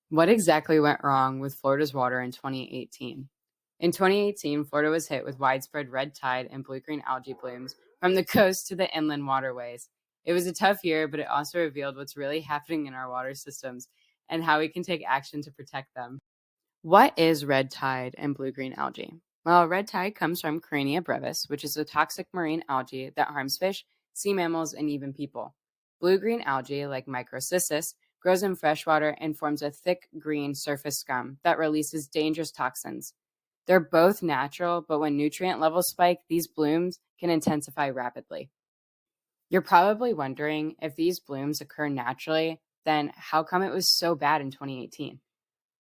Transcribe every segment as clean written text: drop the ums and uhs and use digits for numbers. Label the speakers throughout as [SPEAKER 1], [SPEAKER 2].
[SPEAKER 1] What exactly went wrong with Florida's water in 2018? In 2018, Florida was hit with widespread red tide and blue-green algae blooms from the coast to the inland waterways. It was a tough year, but it also revealed what's really happening in our water systems and how we can take action to protect them. What is red tide and blue-green algae? Well, red tide comes from Carenia brevis, which is a toxic marine algae that harms fish, sea mammals, and even people. Blue-green algae, like microcystis, grows in freshwater and forms a thick green surface scum that releases dangerous toxins. They're both natural, but when nutrient levels spike, these blooms can intensify rapidly. You're probably wondering if these blooms occur naturally, then how come it was so bad in 2018?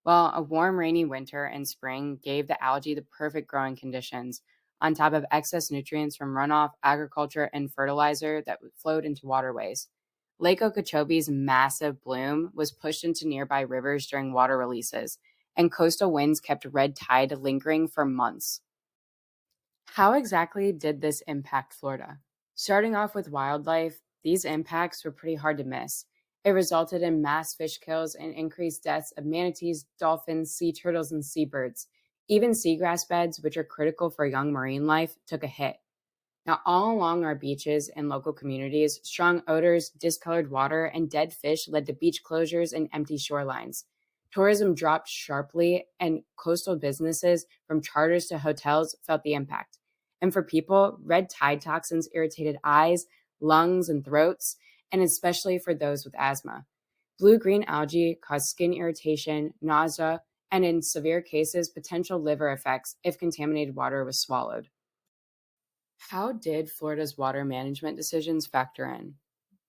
[SPEAKER 1] Well, a warm, rainy winter and spring gave the algae the perfect growing conditions, on top of excess nutrients from runoff, agriculture, and fertilizer that flowed into waterways. Lake Okeechobee's massive bloom was pushed into nearby rivers during water releases, and coastal winds kept red tide lingering for months. How exactly did this impact Florida? Starting off with wildlife, these impacts were pretty hard to miss. It resulted in mass fish kills and increased deaths of manatees, dolphins, sea turtles, and seabirds. Even seagrass beds, which are critical for young marine life, took a hit. Now, all along our beaches and local communities, strong odors, discolored water, and dead fish led to beach closures and empty shorelines. Tourism dropped sharply, and coastal businesses, from charters to hotels, felt the impact. And for people, red tide toxins irritated eyes, lungs, and throats, and especially for those with asthma. Blue-green algae caused skin irritation, nausea, and in severe cases, potential liver effects if contaminated water was swallowed. How did Florida's water management decisions factor in?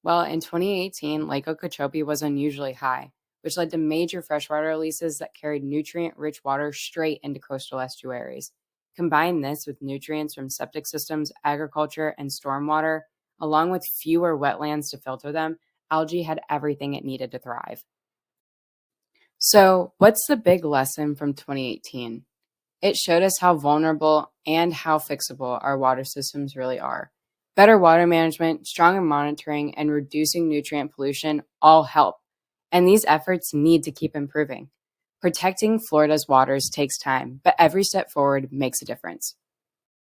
[SPEAKER 1] Well, in 2018, Lake Okeechobee was unusually high, which led to major freshwater releases that carried nutrient-rich water straight into coastal estuaries. Combine this with nutrients from septic systems, agriculture, and stormwater, along with fewer wetlands to filter them, algae had everything it needed to thrive. So, what's the big lesson from 2018? It showed us how vulnerable and how fixable our water systems really are. Better water management, stronger monitoring, and reducing nutrient pollution all help. And these efforts need to keep improving. Protecting Florida's waters takes time, but every step forward makes a difference.